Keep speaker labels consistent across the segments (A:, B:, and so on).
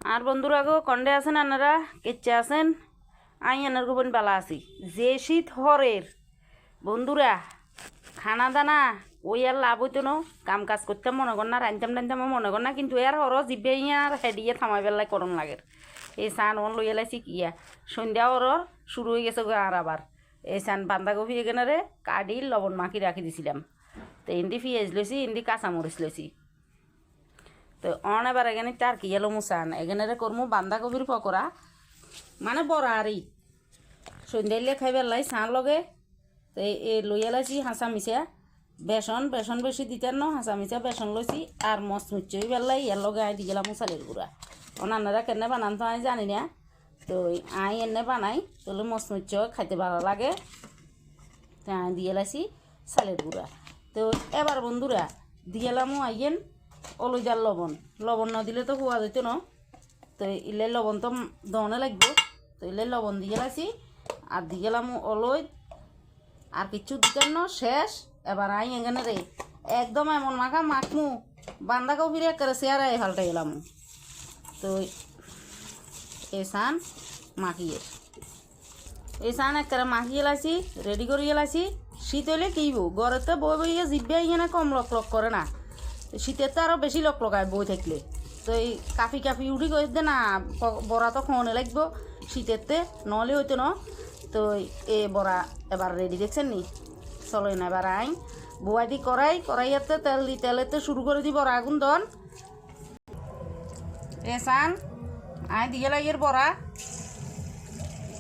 A: আর বন্ধুরা গো কন্ডে আছেন আপনারা কেচ্ছে আছেন আই এনার গোপন বেলা আছি যে শীত হরের বন্ধুরা খানা দানা ওই আর লাভ হইতো না কাম কাজ করতাম মনে কর না রাঁধতাম টানতাম মনে কর না কিন্তু এর হর জিবে আর হেডিয়ে থামাই বেলায় করণ লাগে এই চান ওন লইয়া লাইছি কিয়া সন্ধ্যা হর শুরু হয়ে গেছে আর আবার এই চান বান্ধাকপি এখানে কাটি লবণ মাখি রাখি দিছিলাম তো ইন্দি পেঁয়াজ লইছি ইন্দি কাঁচামরিচ লইছি তো অন এবার এখানে তার কি এলো মুসান এখানে করমু বান্ধাকপির পকোড়া মানে বড়া আরই সন্ধ্যাইলে খাই বেলাই চাঁ লগে তো এই লইয়া লাইছি হাঁচা মিশা বেসন বেসন বেশি দিতেন ন হাঁচা মিশা বেসন লইছি আর মচ মুচ্চই বেলাই এর লগে আই দি গেলাম চালের গুঁড়া অনারা কেনে বানান তো আমি জানি না তো আই এনে বানাই তাহলে মচ মুচ্চ খাইতে ভালো লাগে তো আই দিয়ে লাইছি চালের গুঁড়া তো এবার বন্ধুরা দিয়েলামও আইয়েন অলুইদার লবণ লবণ না দিলে তো খোয়া যেত না তো ইলে লবণ তো দনে লাগবে তো ইলে লবণ দিয়ে লাইছি আর দিয়ে গেলাম অলুই আর কিছু দিতেন না শেষ এবার আই এখানে রে একদম এমন মাখা মাখমু বান্ধাকপির একেবারে চেয়ারাই হালটা গেলাম তো এই সান মাখিয়ে এই সান একেবারে মাখিয়ে লাইছি রেডি করিয়ে লাইছি শীত হইলে কিব ঘরেতে বই বইয়ে জিব্বে এখানে কম লক লক করে না শীতের তো আরও বেশি লক লগায় বই থাকলে তো এই কাফি কাফি উঠি করে দে না বড়া তো খাওয়ানো লাগবো শীতেরতে নহলে হইতো না তো এ বড়া এবার রেডি দেখছেন নি চলো না এবার আইন বোয়াই দি কড়াইয়াতে তেল দি তেলেতে শুরু করে দি বড়া আগুন দন এ সান আই দিয়ে লাগিয়ে বড়া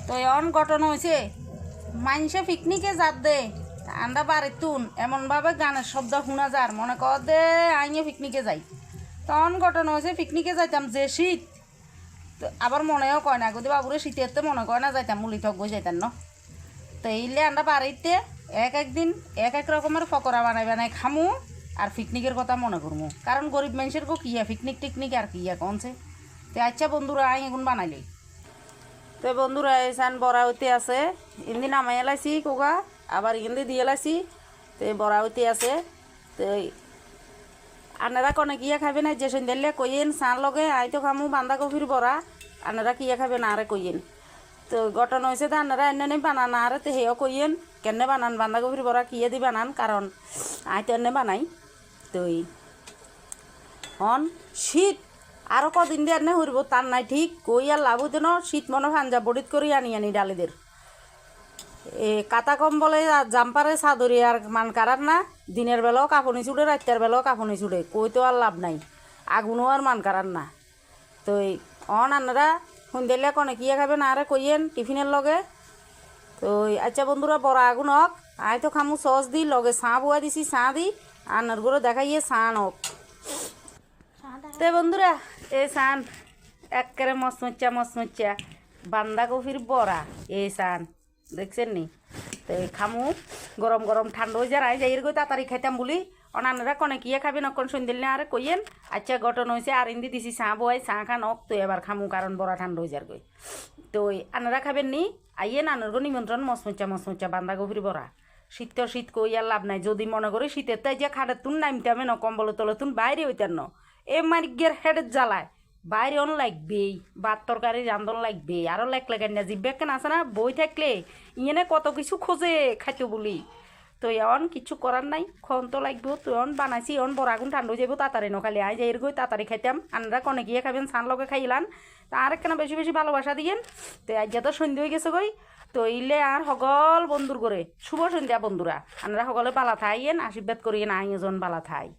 A: তো এমন ঘটনা হয়েছে মানুষে পিকনিকে যাত দে আন্ডা বাড়ির তুন এমনভাবে গানের শব্দ শোনা যার মনে কর দে আইনে পিকনিকে যাই তখন ঘটনা হয়েছে পিকনিকে যাইতাম যে শীত তো আবার মনেও কয় না যদি বাবুরে শীতের তো মনে কয় না যাইতাম মুলি থক যাইতাম ন তো এইলে আন্ডা বাড়িতে একদিন এক রকমের পকোড়া বানাই খামু আর পিকনিকের কথা মনে করবো কারণ গরিব মানুষের কো কিয়া পিকনিক টিকনিক আর কিয়া কনছে তো আচ্ছা বন্ধুরা আই এখন বানাইলি তো বন্ধুরা এই চান বড়া হইতে আছে ইন্দি নামাই এলাইছি কোকা আবার ইন্দি দিয়ে লাইছি তো বড়া হইতে আছে তো আপনারা কনে কিয়া খাবেন যে সন্ধ্যালে কইয়েন চান লগে আই তো খামু বান্ধাকপির বড়া আপনারা কিয়া খাবেন আরে কইয়েন তো ঘটনা হয়েছে তো আপনারা এনে বানান আরে তো হেও কইয়েন কেনে বানান বান্ধাকপির বড়া কিয়ে দি বানান কারণ আই তো এনে বানাই তো অন শীত আরও কদিন দিয়ে এনে হইব তার নাই ঠিক কই আর লাভ হইতে না শীত মনে ভাঞ্জা বডিত করি আনি ডালিদের এ কাতা কম্বলে জাম্পারে চাদরি আর মান কারার না দিনের বেলাও কাপড়ি চুড়ে রাত্রের বেলাও কাপড়ি চুড়ে কই তো আর লাভ নাই আগুনও আর মান কারার না তো অন আপনারা সন্ধ্যালে কনে কিয়া খাবেন আরে কইয়েন টিফিনের লগে তো আচ্ছা বন্ধুরা বড় আগুন হোক আই তো খামু সস দি লগে চাঁ বুয়া দিছি চাঁ দি আনার গুলো দেখাইয়ে চাঁ হোক তো বন্ধুরা এই চান একেবারে মচমচা বান্ধাকপির বড়া এই চান দেখছেন নি তো খামু গরম গরম ঠান্ডা হয়ে যায় যাই গই তাড়াতাড়ি খাইতাম বলি অনারা কনে কিয়া খাবেন অকন সন্ধ্যেল না আরে কইয়েন আচ্ছা ঘটনা হয়েছে আর ইন্দি দিছি চাঁ বয় চাঁ খান হোক তো এবার খামু কারণ বড়া ঠান্ডা হয়ে যার গই তো আনারা খাবেন নি আইয়েন আনার গো নিমন্ত্রণ মচমচা বান্ধাকপির বড়া শীত তো শীত কই আর লাভ নাই যদি মনে করি শীতের তাই যে খাটের তুন নামতামে ন কম্বল তলে তুন বাইরে হইতেন ন এ মারিগের হেডের জ্বালায় বাইরে অন লাগবেই ভাত তরকারি রান্ধন লাগবেই আরও লেগেন না জিব্বে কেন আছে না বই থাকলে ইয়েনে কত কিছু খোঁজে খাইতে বলি তো এমন কিছু করার নাই খন তো লাগবো তো এমন বানাইছি এমন বড় আগুন ঠান্ডা হয়ে যাবো তাড়াতাড়ি নখালি আই যাই গই তাড়াতাড়ি খাইতাম আনরা কনে গিয়ে খাবেন চান লগে খাইলান তা আর কেন বেশি বেশি ভালোবাসা দিয়েন তো আজ তো সন্ধ্যে হয়ে গেছে গই তো ইলে আর সকল বন্ধুর করে শুভ সন্ধ্যা বন্ধুরা আনরা সকলে বালা থাইয়েন আশীর্বাদ করিয়েন আই এজন বালা থাই।